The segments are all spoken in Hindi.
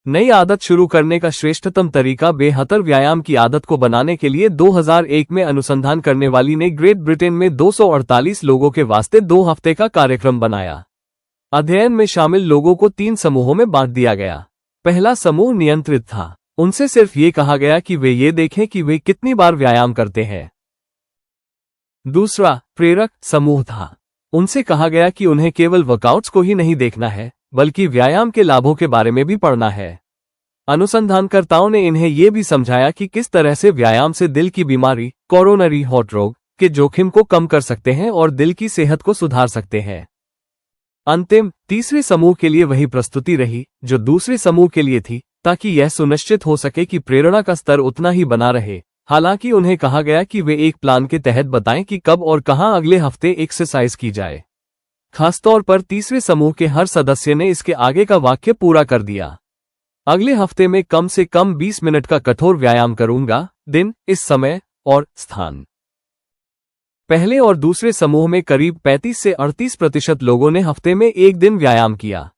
नई आदत शुरू करने का श्रेष्ठतम तरीका बेहतर व्यायाम की आदत को बनाने के लिए 2001 में अनुसंधान करने वाली ने ग्रेट ब्रिटेन में 248 लोगों के वास्ते 2 हफ्ते का कार्यक्रम बनाया। अध्ययन में शामिल लोगों को 3 समूहों में बांट दिया गया। पहला समूह नियंत्रित था। उनसे सिर्फ ये कहा गया कि वे ये देखें कि वे कितनी बार व्यायाम करते हैं। दूसरा प्रेरक समूह था। उनसे कहा गया कि उन्हें केवल वर्कआउट्स को ही नहीं देखना है, बल्कि व्यायाम के लाभों के बारे में भी पढ़ना है। अनुसंधानकर्ताओं ने इन्हें यह भी समझाया कि किस तरह से व्यायाम से दिल की बीमारी, कोरोनरी हार्ट रोग के जोखिम को कम कर सकते हैं और दिल की सेहत को सुधार सकते हैं। अंतिम तीसरे समूह के लिए वही प्रस्तुति रही जो दूसरे समूह के लिए थी, ताकि यह सुनिश्चित हो सके कि प्रेरणा का स्तर उतना ही बना रहे। हालांकि उन्हें कहा गया कि वे एक प्लान के तहत बताएं कि कब और कहां अगले हफ्ते एक्सरसाइज की जाए। खासतौर पर तीसरे समूह के हर सदस्य ने इसके आगे का वाक्य पूरा कर दिया। अगले हफ्ते में कम से कम 20 मिनट का कठोर व्यायाम करूंगा, दिन, इस समय और स्थान। पहले और दूसरे समूह में करीब 35 से 38% लोगों ने हफ्ते में एक दिन व्यायाम किया।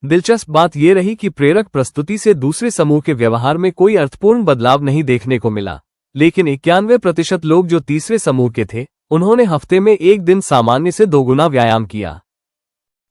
दिलचस्प बात यह रही कि प्रेरक प्रस्तुति से दूसरे समूह के व्यवहार में कोई अर्थपूर्ण बदलाव नहीं देखने को मिला, लेकिन 91% लोग जो तीसरे समूह के थे, उन्होंने हफ्ते में एक दिन सामान्य से 2 गुना व्यायाम किया।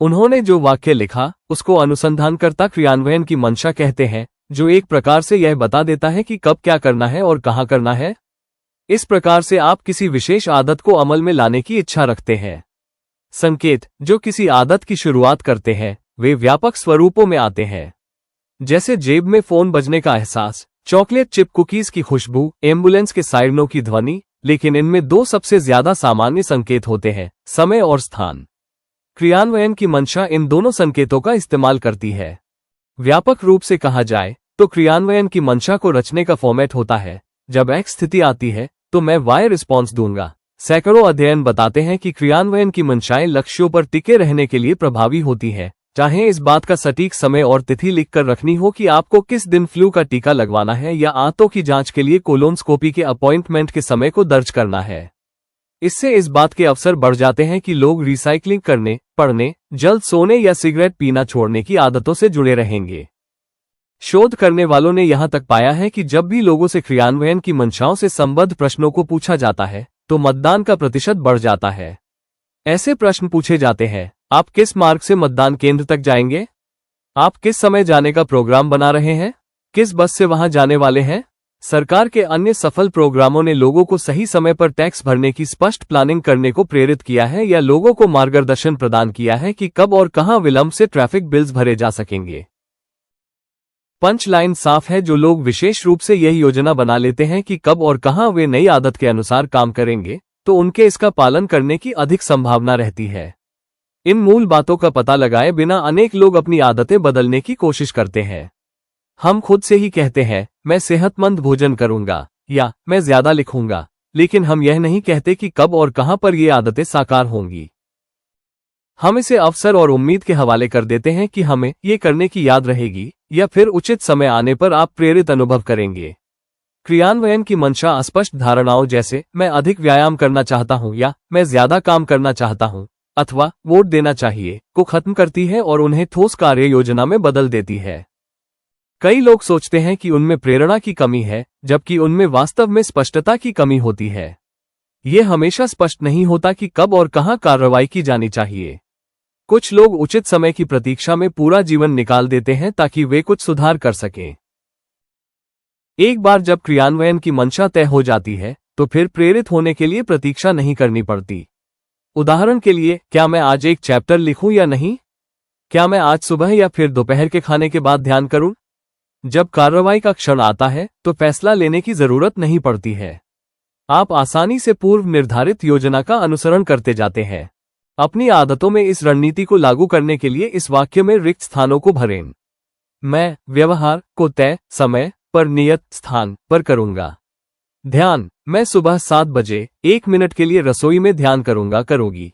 उन्होंने जो वाक्य लिखा उसको अनुसंधानकर्ता क्रियान्वयन की मंशा कहते हैं, जो एक प्रकार से यह बता देता है कि कब क्या करना है और कहां करना है। इस प्रकार से आप किसी विशेष आदत को अमल में लाने की इच्छा रखते हैं। संकेत जो किसी आदत की शुरुआत करते हैं वे व्यापक स्वरूपों में आते हैं, जैसे जेब में फोन बजने का एहसास, चॉकलेट चिप कुकीज की खुशबू, एम्बुलेंस के सायरनों की ध्वनि। लेकिन इनमें 2 सबसे ज्यादा सामान्य संकेत होते हैं, समय और स्थान। क्रियान्वयन की मंशा इन दोनों संकेतों का इस्तेमाल करती है। व्यापक रूप से कहा जाए तो क्रियान्वयन की मंशा को रचने का फॉर्मेट होता है, जब X स्थिति आती है तो मैं Y रिस्पॉन्स दूंगा। सैकड़ों अध्ययन बताते हैं कि क्रियान्वयन की मंशाएं लक्ष्यों पर टिके रहने के लिए प्रभावी होती है, चाहे इस बात का सटीक समय और तिथि लिखकर रखनी हो कि आपको किस दिन फ्लू का टीका लगवाना है या आंतों की जांच के लिए कोलोनोस्कोपी के अपॉइंटमेंट के समय को दर्ज करना है। इससे इस बात के अवसर बढ़ जाते हैं कि लोग रिसाइक्लिंग करने, पढ़ने, जल्द सोने या सिगरेट पीना छोड़ने की आदतों से जुड़े रहेंगे। शोध करने वालों ने यहां तक पाया है कि जब भी लोगों से क्रियान्वयन की मंशाओं से संबद्ध प्रश्नों को पूछा जाता है तो मतदान का प्रतिशत बढ़ जाता है। ऐसे प्रश्न पूछे जाते हैं, आप किस मार्ग से मतदान केंद्र तक जाएंगे? आप किस समय जाने का प्रोग्राम बना रहे हैं? किस बस से वहां जाने वाले हैं? सरकार के अन्य सफल प्रोग्रामों ने लोगों को सही समय पर टैक्स भरने की स्पष्ट प्लानिंग करने को प्रेरित किया है या लोगों को मार्गदर्शन प्रदान किया है कि कब और कहां विलंब से ट्रैफिक बिल्स भरे जा सकेंगे। पंच लाइन साफ है, जो लोग विशेष रूप से यह योजना बना लेते हैं कि कब और कहां वे नई आदत के अनुसार काम करेंगे, तो उनके इसका पालन करने की अधिक संभावना रहती है। इन मूल बातों का पता लगाए बिना अनेक लोग अपनी आदतें बदलने की कोशिश करते हैं। हम खुद से ही कहते हैं, मैं सेहतमंद भोजन करूंगा या मैं ज्यादा लिखूंगा, लेकिन हम यह नहीं कहते कि कब और कहां पर ये आदतें साकार होंगी। हम इसे अवसर और उम्मीद के हवाले कर देते हैं कि हमें ये करने की याद रहेगी या फिर उचित समय आने पर आप प्रेरित अनुभव करेंगे। क्रियान्वयन की मंशा अस्पष्ट धारणाओं जैसे मैं अधिक व्यायाम करना चाहता हूं या मैं ज्यादा काम करना चाहता हूं अथवा वोट देना चाहिए को खत्म करती है और उन्हें ठोस कार्य योजना में बदल देती है। कई लोग सोचते हैं कि उनमें प्रेरणा की कमी है, जबकि उनमें वास्तव में स्पष्टता की कमी होती है। यह हमेशा स्पष्ट नहीं होता कि कब और कहां कार्रवाई की जानी चाहिए। कुछ लोग उचित समय की प्रतीक्षा में पूरा जीवन निकाल देते हैं ताकि वे कुछ सुधार कर सकें। एक बार जब क्रियान्वयन की मंशा तय हो जाती है तो फिर प्रेरित होने के लिए प्रतीक्षा नहीं करनी पड़ती। उदाहरण के लिए, क्या मैं आज एक चैप्टर लिखूं या नहीं? क्या मैं आज सुबह या फिर दोपहर के खाने के बाद ध्यान करूं? जब कार्रवाई का क्षण आता है तो फैसला लेने की जरूरत नहीं पड़ती है। आप आसानी से पूर्व निर्धारित योजना का अनुसरण करते जाते हैं। अपनी आदतों में इस रणनीति को लागू करने के लिए इस वाक्य में रिक्त स्थानों को भरें। मैं व्यवहार को तय समय पर नियत स्थान पर करूंगा। ध्यान, मैं सुबह 7 बजे 1 मिनट के लिए रसोई में ध्यान करूंगा करोगी।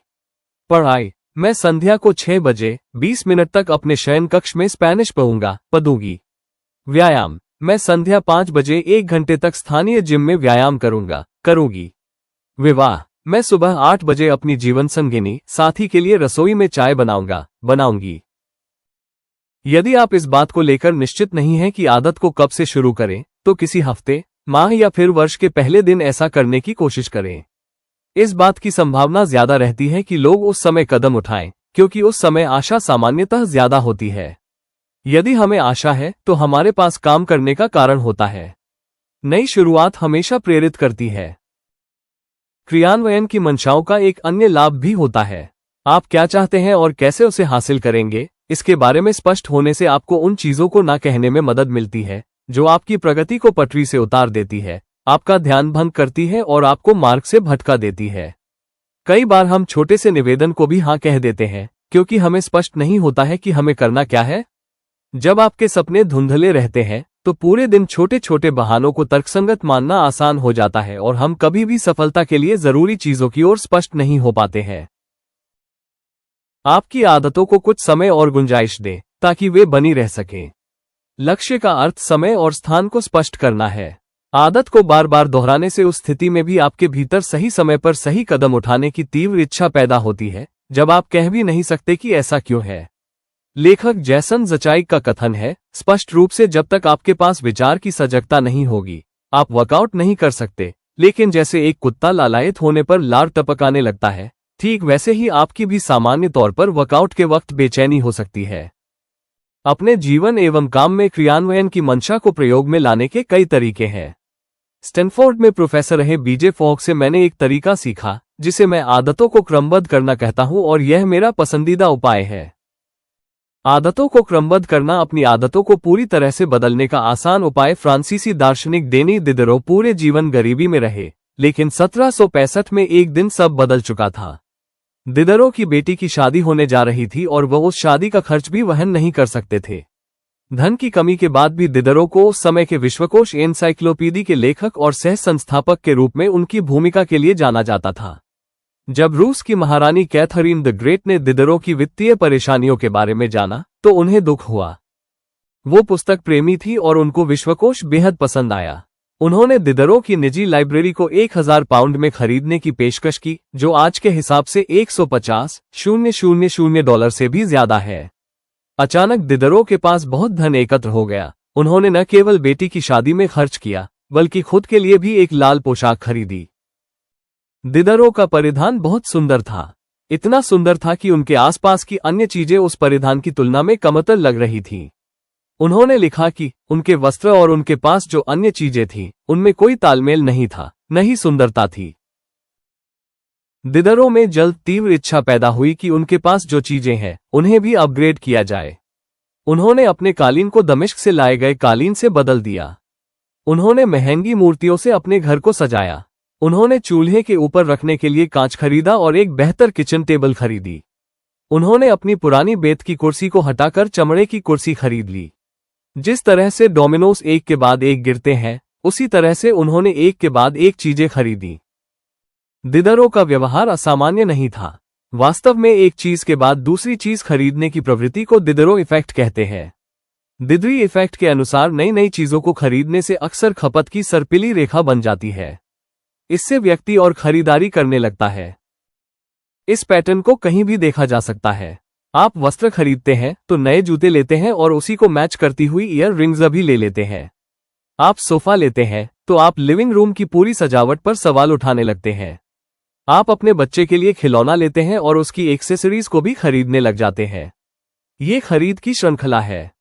पढ़ाई, मैं संध्या को 6 बजे 20 मिनट तक अपने शयन कक्ष में स्पेनिश पढ़ूंगा पढ़ूंगी। व्यायाम, मैं संध्या 5 बजे 1 घंटे तक स्थानीय जिम में व्यायाम करूंगा करोगी। विवाह, मैं सुबह 8 बजे अपनी जीवन संगिनी साथी के लिए रसोई में चाय बनाऊंगा बनाऊंगी। यदि आप इस बात को लेकर निश्चित नहीं हैं कि आदत को कब से शुरू करें, तो किसी हफ्ते, माह या फिर वर्ष के पहले दिन ऐसा करने की कोशिश करें। इस बात की संभावना ज्यादा रहती है कि लोग उस समय कदम उठाएं, क्योंकि उस समय आशा सामान्यतः ज्यादा होती है। यदि हमें आशा है तो हमारे पास काम करने का कारण होता है। नई शुरुआत हमेशा प्रेरित करती है। क्रियान्वयन की मंशाओं का एक अन्य लाभ भी होता है। आप क्या चाहते हैं और कैसे उसे हासिल करेंगे, इसके बारे में स्पष्ट होने से आपको उन चीजों को ना कहने में मदद मिलती है जो आपकी प्रगति को पटरी से उतार देती है, आपका ध्यान भंग करती है और आपको मार्ग से भटका देती है। कई बार हम छोटे से निवेदन को भी हाँ कह देते हैं क्योंकि हमें स्पष्ट नहीं होता है कि हमें करना क्या है। जब आपके सपने धुंधले रहते हैं तो पूरे दिन छोटे छोटे बहानों को तर्कसंगत मानना आसान हो जाता है और हम कभी भी सफलता के लिए जरूरी चीजों की ओर स्पष्ट नहीं हो पाते हैं। आपकी आदतों को कुछ समय और गुंजाइश दें ताकि वे बनी रह सकें। लक्ष्य का अर्थ समय और स्थान को स्पष्ट करना है। आदत को बार बार दोहराने से उस स्थिति में भी आपके भीतर सही समय पर सही कदम उठाने की तीव्र इच्छा पैदा होती है जब आप कह भी नहीं सकते कि ऐसा क्यों है। लेखक जैसन ज़चाइक का कथन है, स्पष्ट रूप से जब तक आपके पास विचार की सजगता नहीं होगी, आप वर्कआउट नहीं कर सकते। लेकिन जैसे एक कुत्ता लालायित होने पर लार टपकाने लगता है, ठीक वैसे ही आपकी भी सामान्य तौर पर वर्कआउट के वक्त बेचैनी हो सकती है। अपने जीवन एवं काम में क्रियान्वयन की मंशा को प्रयोग में लाने के कई तरीके हैं। स्टैनफोर्ड में प्रोफेसर रहे बीजे फॉग से मैंने एक तरीका सीखा जिसे मैं आदतों को क्रमबद्ध करना कहता हूं और यह मेरा पसंदीदा उपाय है। आदतों को क्रमबद्ध करना अपनी आदतों को पूरी तरह से बदलने का आसान उपाय। फ्रांसीसी दार्शनिक डेनी दिदरो पूरे जीवन गरीबी में रहे, लेकिन 1765 में एक दिन सब बदल चुका था। दिदरो की बेटी की शादी होने जा रही थी और वह उस शादी का खर्च भी वहन नहीं कर सकते थे। धन की कमी के बाद भी दिदरो को उस समय के विश्वकोश एनसाइक्लोपीडी के लेखक और सह संस्थापक के रूप में उनकी भूमिका के लिए जाना जाता था। जब रूस की महारानी कैथरीन द ग्रेट ने दिदरो की वित्तीय परेशानियों के बारे में जाना तो उन्हें दुख हुआ। वो पुस्तक प्रेमी थी और उनको विश्वकोश बेहद पसंद आया। उन्होंने दिदरो की निजी लाइब्रेरी को 1000 पाउंड में खरीदने की पेशकश की, जो आज के हिसाब से 150,000 डॉलर से भी ज्यादा है। अचानक दिदरो के पास बहुत धन एकत्र हो गया। उन्होंने न केवल बेटी की शादी में खर्च किया बल्कि खुद के लिए भी एक लाल पोशाक खरीदी। दिदरो का परिधान बहुत सुंदर था, इतना सुंदर था कि उनके आसपास की अन्य चीजें उस परिधान की तुलना में कमतर लग रही थीं। उन्होंने लिखा कि उनके वस्त्र और उनके पास जो अन्य चीजें थीं, उनमें कोई तालमेल नहीं था, न ही सुंदरता थी। दिदरो में जल्द तीव्र इच्छा पैदा हुई कि उनके पास जो चीजें हैं, उन्हें भी अपग्रेड किया जाए। उन्होंने अपने कालीन को दमिश्क से लाए गए कालीन से बदल दिया। उन्होंने महंगी मूर्तियों से अपने घर को सजाया। उन्होंने चूल्हे के ऊपर रखने के लिए कांच खरीदा और एक बेहतर किचन टेबल खरीदी। उन्होंने अपनी पुरानी बेत की कुर्सी को हटाकर चमड़े की कुर्सी खरीद ली। जिस तरह से डोमिनोज एक के बाद एक गिरते हैं, उसी तरह से उन्होंने एक के बाद एक चीजें खरीदी। दिदरो का व्यवहार असामान्य नहीं था। वास्तव में एक चीज के बाद दूसरी चीज खरीदने की प्रवृत्ति को दिदरो इफेक्ट कहते हैं। दिदरी इफेक्ट के अनुसार नई नई चीजों को खरीदने से अक्सर खपत की सर्पिली रेखा बन जाती है। इससे व्यक्ति और खरीदारी करने लगता है। इस पैटर्न को कहीं भी देखा जा सकता है। आप वस्त्र खरीदते हैं तो नए जूते लेते हैं और उसी को मैच करती हुई ईयर रिंग्स भी ले लेते हैं। आप सोफा लेते हैं तो आप लिविंग रूम की पूरी सजावट पर सवाल उठाने लगते हैं। आप अपने बच्चे के लिए खिलौना लेते हैं और उसकी एक्सेसरीज को भी खरीदने लग जाते हैं। ये खरीद की श्रृंखला है।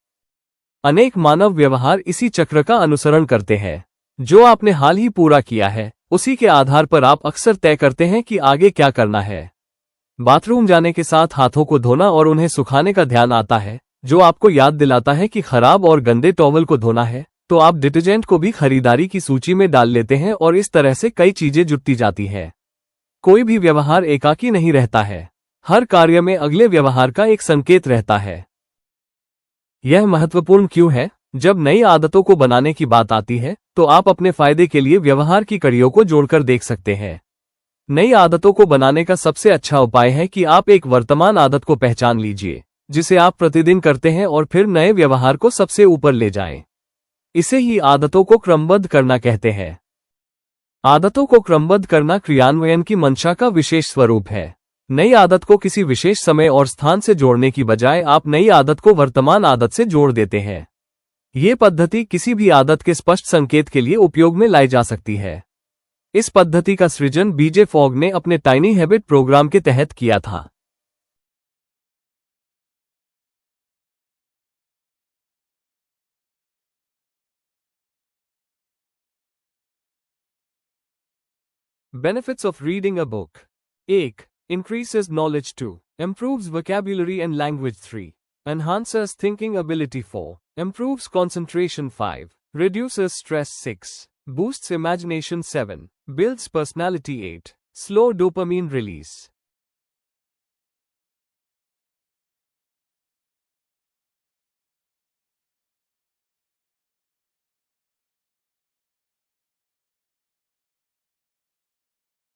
अनेक मानव व्यवहार इसी चक्र का अनुसरण करते हैं। जो आपने हाल ही पूरा किया है, उसी के आधार पर आप अक्सर तय करते हैं कि आगे क्या करना है। बाथरूम जाने के साथ हाथों को धोना और उन्हें सुखाने का ध्यान आता है, जो आपको याद दिलाता है कि खराब और गंदे टॉवल को धोना है, तो आप डिटर्जेंट को भी खरीदारी की सूची में डाल लेते हैं और इस तरह से कई चीजें जुटती जाती है। कोई भी व्यवहार एकाकी नहीं रहता है। हर कार्य में अगले व्यवहार का एक संकेत रहता है। यह महत्वपूर्ण क्यों है? जब नई आदतों को बनाने की बात आती है तो आप अपने फायदे के लिए व्यवहार की कड़ियों को जोड़कर देख सकते हैं। नई आदतों को बनाने का सबसे अच्छा उपाय है कि आप एक वर्तमान आदत को पहचान लीजिए जिसे आप प्रतिदिन करते हैं और फिर नए व्यवहार को सबसे ऊपर ले जाएं। इसे ही आदतों को क्रमबद्ध करना कहते हैं। आदतों को क्रमबद्ध करना क्रियान्वयन की मंशा का विशेष स्वरूप है। नई आदत को किसी विशेष समय और स्थान से जोड़ने की बजाय आप नई आदत को वर्तमान आदत से जोड़ देते हैं। ये पद्धति किसी भी आदत के स्पष्ट संकेत के लिए उपयोग में लाई जा सकती है। इस पद्धति का सृजन बीजे फॉग ने अपने टाइनी हैबिट प्रोग्राम के तहत किया था। Benefits of reading a book. 1. Increases knowledge. 2. Improves vocabulary and language. 3. Enhances thinking ability. 4. Improves concentration. 5. Reduces stress. 6. Boosts imagination. 7. Builds personality. 8. Slow dopamine release.